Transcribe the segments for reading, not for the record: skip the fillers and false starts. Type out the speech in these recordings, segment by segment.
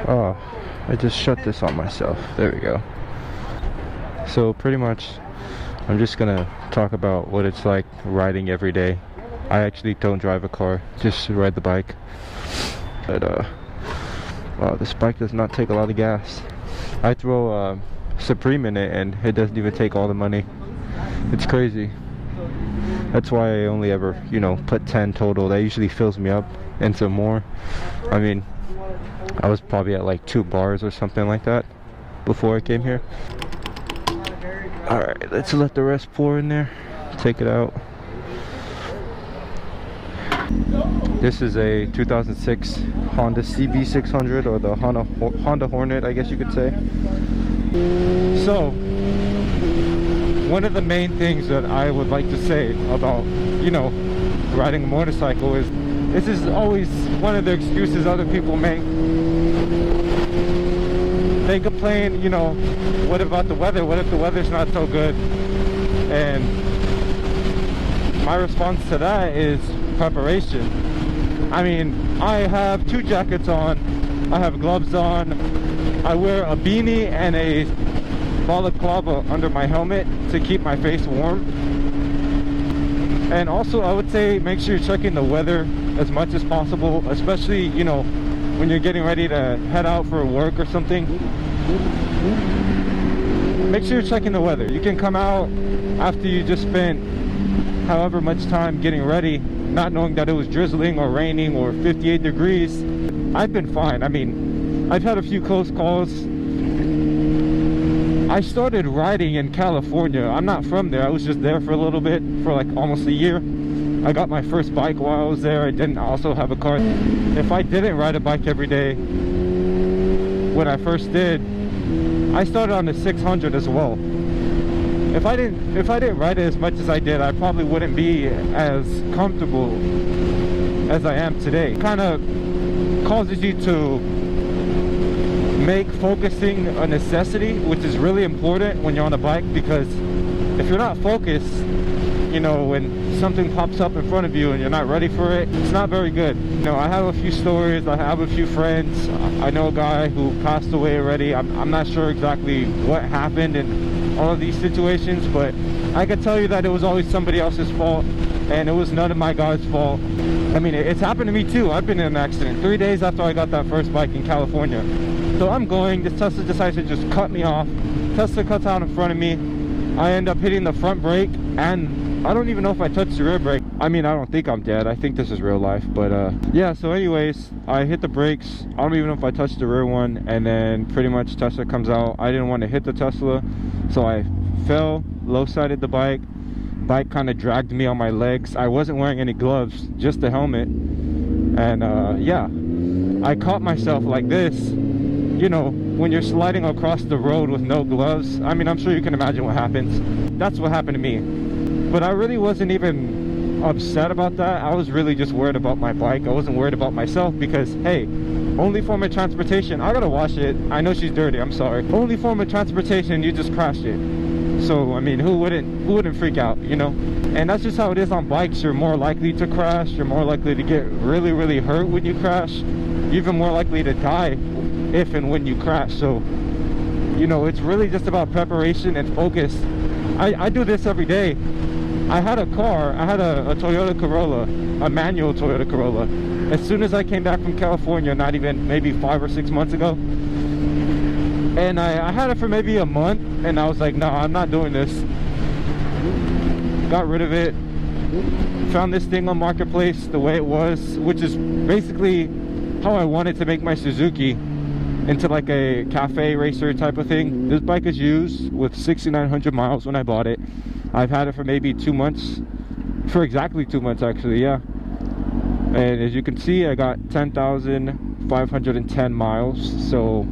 Oh, I just shut this on myself. There we go. So pretty much I'm just gonna talk about what it's like riding every day. I actually don't drive a car, just ride the bike. But wow, this bike does not take a lot of gas. I throw Supreme in it and it doesn't even take all the money. It's crazy. That's why I only ever, you know, put 10 total. That usually fills me up and some more. I mean, I was probably at like 2 bars or something like that before I came here. Alright, let's let the rest pour in there. Take it out. This is a 2006 Honda CB600, or the Honda Hornet, I guess you could say. So, one of the main things that I would like to say about, you know, riding a motorcycle is, this is always one of the excuses other people make. They complain, you know, what about the weather? What if the weather's not so good? And my response to that is preparation. I mean, I have 2 jackets on, I have gloves on, I wear a beanie and a balaclava under my helmet to keep my face warm. And also, I would say make sure you're checking the weather as much as possible, especially, you know, when you're getting ready to head out for work or something. Make sure you're checking the weather. You can come out after you just spent however much time getting ready, not knowing that it was drizzling or raining or 58 degrees. I've been fine. I mean, I've had a few close calls. I started riding in California. I'm not from there. I was just there for a little bit, for like almost a year. I got my first bike while I was there. I didn't also have a car. If I didn't ride a bike every day when I first did, I started on the 600 as well. If I didn't ride it as much as I did, I probably wouldn't be as comfortable as I am today. It kind of causes you to make focusing a necessity, which is really important when you're on a bike, because if you're not focused, you know, when something pops up in front of you and you're not ready for it, it's not very good. You know, I have a few stories, I have a few friends. I know a guy who passed away already. I'm not sure exactly what happened in all of these situations, but I can tell you that it was always somebody else's fault, and it was none of my guys' fault. I mean, it's happened to me too. I've been in an accident 3 days after I got that first bike in California. So I'm going, this Tesla decides to just cut me off. Tesla cuts out in front of me. I end up hitting the front brake, and I don't even know if I touched the rear brake. I mean, I don't think I'm dead. I think this is real life, but yeah, so anyways, I hit the brakes. I don't even know if I touched the rear one, and then pretty much Tesla comes out. I didn't want to hit the Tesla, so I fell, low-sided the bike. Bike kind of dragged me on my legs. I wasn't wearing any gloves, just the helmet. And yeah, I caught myself like this. You know, when you're sliding across the road with no gloves. I mean, I'm sure you can imagine what happens. That's what happened to me. But I really wasn't even upset about that. I was really just worried about my bike. I wasn't worried about myself, because hey, only form of transportation. I gotta wash it. I know she's dirty, I'm sorry. Only form of transportation, you just crashed it. So I mean, who wouldn't freak out, you know? And that's just how it is on bikes. You're more likely to crash. You're more likely to get really, really hurt when you crash. You're even more likely to die if and when you crash. So, you know, it's really just about preparation and focus. I do this every day. I had a car. I had a Toyota Corolla, a manual Toyota Corolla. As soon as I came back from California, not even maybe 5 or 6 months ago, and I had it for maybe a month, and I was like, no, I'm not doing this. Got rid of it. Found this thing on Marketplace the way it was, which is basically how I wanted to make my Suzuki into like a cafe racer type of thing. This bike is used with 6,900 miles when I bought it. I've had it for maybe 2 months, for exactly 2 months actually, yeah. And as you can see, I got 10,510 miles. So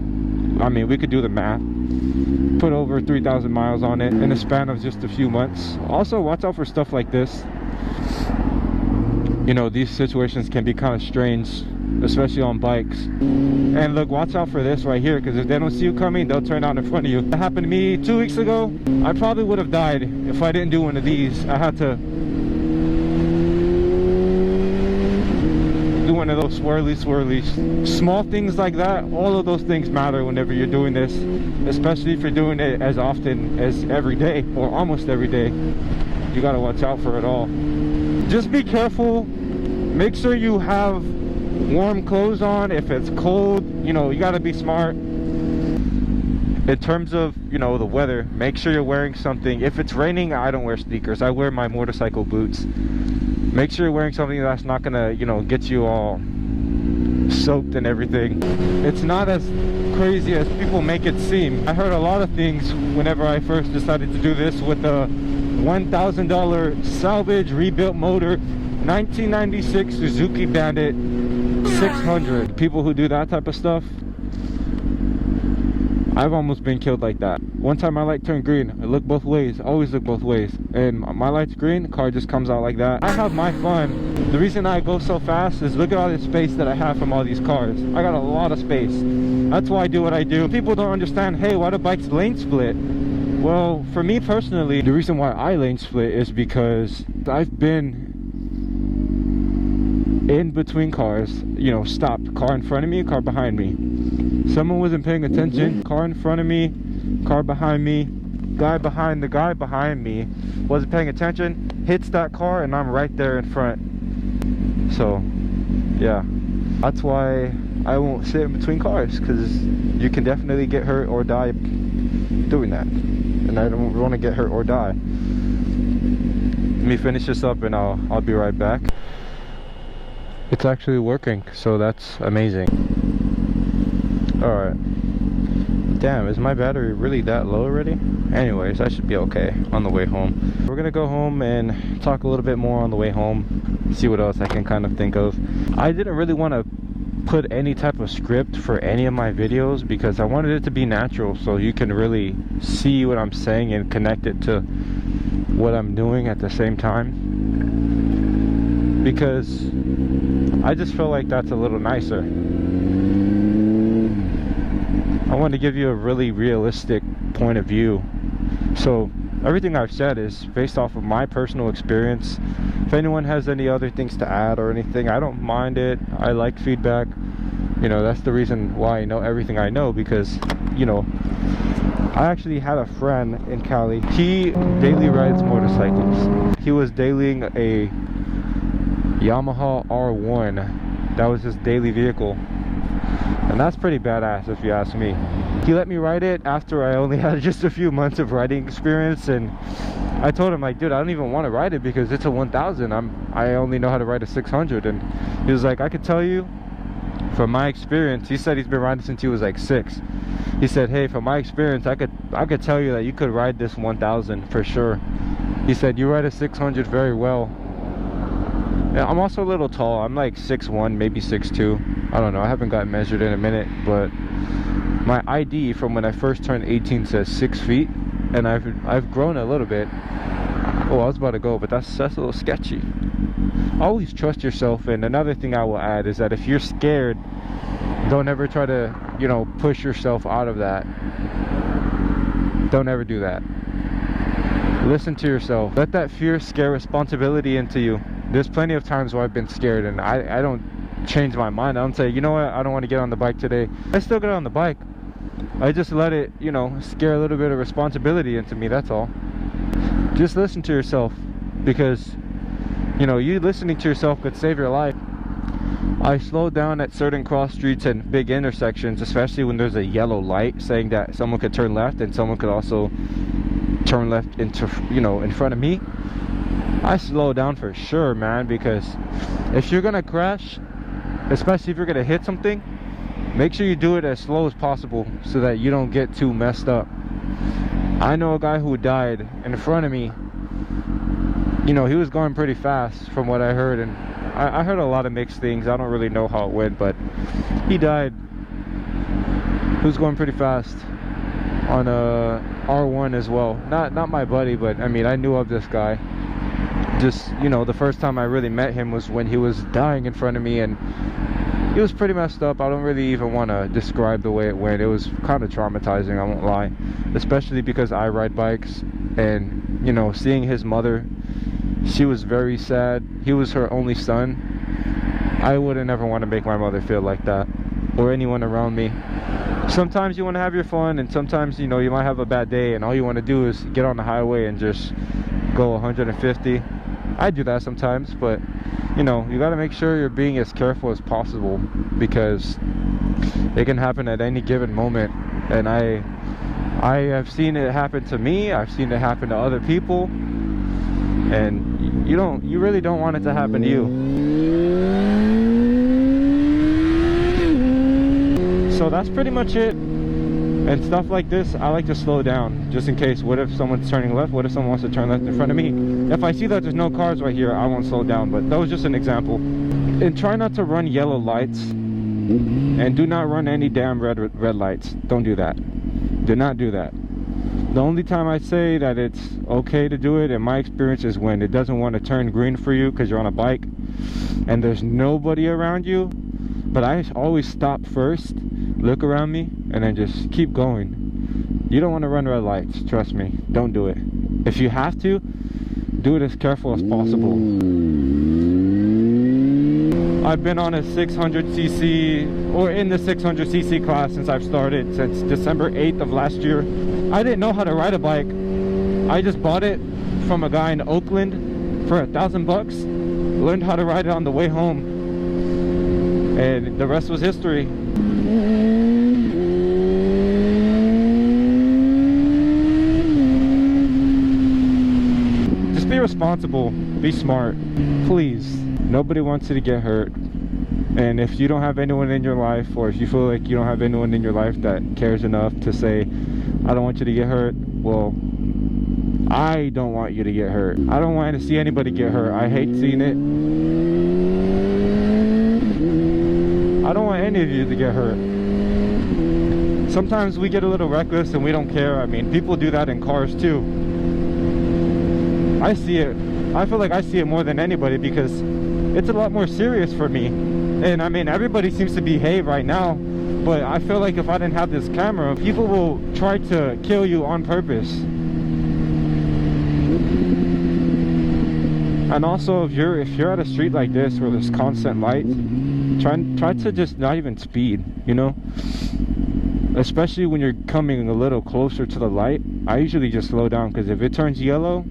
I mean, we could do the math. Put over 3,000 miles on it in the span of just a few months. Also, watch out for stuff like this. You know, these situations can be kind of strange, especially on bikes. And look, watch out for this right here, because if they don't see you coming, they'll turn out in front of you. That happened to me 2 weeks ago. I probably would have died if I didn't do one of these. I had to do one one of those swirly. Small things like that, all of those things matter whenever you're doing this, especially if you're doing it as often as every day or almost every day. You gotta watch out for it all. Just be careful. Make sure you have warm clothes on. If it's cold, you know, you gotta be smart. In terms of, you know, the weather, make sure you're wearing something. If it's raining, I don't wear sneakers. I wear my motorcycle boots. Make sure you're wearing something that's not gonna, you know, get you all soaked and everything. It's not as crazy as people make it seem. I heard a lot of things whenever I first decided to do this with a $1,000 salvage rebuilt motor, 1996 Suzuki Bandit 600. People who do that type of stuff, I've almost been killed like that. One time my light turned green. I look both ways, always look both ways. And my light's green, the car just comes out like that. I have my fun. The reason I go so fast is look at all the space that I have from all these cars. I got a lot of space. That's why I do what I do. People don't understand, hey, why do bikes lane split? Well, for me personally, the reason why I lane split is because I've been in between cars, you know, stopped. Car in front of me, car behind me. Someone wasn't paying attention. Car in front of me, car behind me. Guy behind the guy behind me wasn't paying attention, hits that car, and I'm right there in front. So, yeah. That's why I won't sit in between cars, because you can definitely get hurt or die doing that. And I don't want to get hurt or die. Let me finish this up and I'll be right back. It's actually working, so that's amazing. Alright. Damn, is my battery really that low already? Anyways, I should be okay on the way home. We're gonna go home and talk a little bit more on the way home. See what else I can kind of think of. I didn't really want to put any type of script for any of my videos because I wanted it to be natural so you can really see what I'm saying and connect it to what I'm doing at the same time. Because I just feel like that's a little nicer. I want to give you a really realistic point of view. So everything I've said is based off of my personal experience. If anyone has any other things to add or anything, I don't mind it. I like feedback. You know, that's the reason why I know everything I know, because, you know, I actually had a friend in Cali. He daily rides motorcycles. He was dailying a Yamaha R1. That was his daily vehicle. And that's pretty badass if you ask me. He let me ride it after I only had just a few months of riding experience, and I told him, like, dude, I don't even want to ride it because it's a 1000. I only know how to ride a 600. And he was like, I could tell you from my experience. He said he's been riding since he was like 6. He said, hey, from my experience, I could tell you that you could ride this 1000 for sure. He said, you ride a 600 very well. Yeah, I'm also a little tall. I'm like 6'1", maybe 6'2". I don't know. I haven't gotten measured in a minute, but my ID from when I first turned 18 says 6 feet, and I've grown a little bit. Oh, I was about to go, but that's a little sketchy. Always trust yourself. And another thing I will add is that if you're scared, don't ever try to, you know, push yourself out of that. Don't ever do that. Listen to yourself. Let that fear scare responsibility into you. There's plenty of times where I've been scared and I don't change my mind. I don't say, you know what, I don't want to get on the bike today. I still get on the bike. I just let it, you know, scare a little bit of responsibility into me, that's all. Just listen to yourself, because, you know, you listening to yourself could save your life. I slow down at certain cross streets and big intersections, especially when there's a yellow light saying that someone could turn left and someone could also turn left into, you know, in front of me. I slow down for sure, man, because if you're gonna crash, especially if you're gonna hit something, make sure you do it as slow as possible so that you don't get too messed up. I know a guy who died in front of me. You know, he was going pretty fast from what I heard, and I heard a lot of mixed things. I don't really know how it went, but he died. He was going pretty fast on a R1 as well. Not my buddy, but I mean, I knew of this guy. Just, you know, the first time I really met him was when he was dying in front of me, and he was pretty messed up. I don't really even want to describe the way it went. It was kind of traumatizing, I won't lie, especially because I ride bikes, and, you know, seeing his mother, she was very sad. He was her only son, I wouldn't ever want to make my mother feel like that, or anyone around me. Sometimes you want to have your fun, and sometimes, you know, you might have a bad day and all you want to do is get on the highway and just go 150. I do that sometimes, but you know, you got to make sure you're being as careful as possible, because it can happen at any given moment. And I have seen it happen to me, I've seen it happen to other people, and you really don't want it to happen to you. So that's pretty much it. And stuff like this, I like to slow down, just in case. What if someone's turning left? What if someone wants to turn left in front of me? If I see that there's no cars right here, I won't slow down. But that was just an example. And try not to run yellow lights, and do not run any damn red lights. Don't do that. Do not do that. The only time I say that it's okay to do it, in my experience, is when it doesn't want to turn green for you because you're on a bike and there's nobody around you. But I always stop first, look around me, and then just keep going. You don't want to run red lights, trust me. Don't do it. If you have to, do it as careful as possible. I've been on a 600cc, or in the 600cc class, since I've started, since December 8th of last year. I didn't know how to ride a bike. I just bought it from a guy in Oakland for $1,000. Learned how to ride it on the way home, and the rest was history. Just be responsible, be smart, please. Nobody wants you to get hurt. And if you don't have anyone in your life, or if you feel like you don't have anyone in your life that cares enough to say, I don't want you to get hurt, well, I don't want you to get hurt. I don't want to see anybody get hurt. I hate seeing it. I don't want any of you to get hurt. Sometimes we get a little reckless and we don't care. I mean, people do that in cars too. I see it. I feel like I see it more than anybody, because it's a lot more serious for me. And I mean, everybody seems to behave right now, but I feel like if I didn't have this camera, people will try to kill you on purpose. And also, if you're at a street like this where there's constant light, try to just not even speed, you know, especially when you're coming a little closer to the light. I usually just slow down, because if it turns yellow,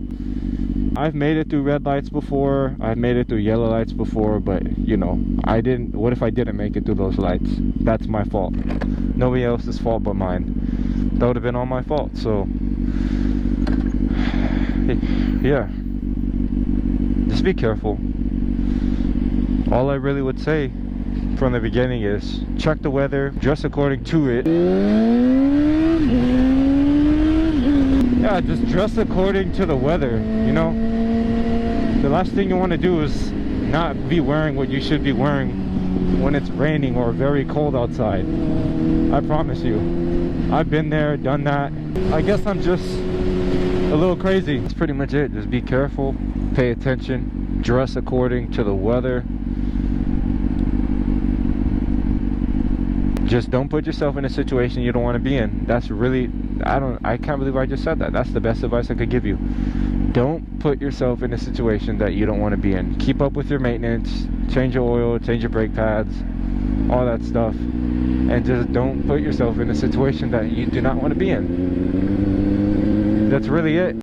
I've made it through red lights before, I've made it through yellow lights before, but you know, what if I didn't make it through those lights? That's my fault. Nobody else's fault but mine. That would have been all my fault. So yeah, just be careful. All I really would say from the beginning is check the weather, dress according to it. Yeah, just dress according to the weather, you know. The last thing you want to do is not be wearing what you should be wearing when it's raining or very cold outside. I promise you, I've been there, done that. I guess I'm just a little crazy. That's pretty much it. Just be careful, pay attention, dress according to the weather. Just don't put yourself in a situation you don't want to be in. That's really, I can't believe I just said that. That's the best advice I could give you. Don't put yourself in a situation that you don't want to be in. Keep up with your maintenance, change your oil, change your brake pads, all that stuff. And just don't put yourself in a situation that you do not want to be in. That's really it.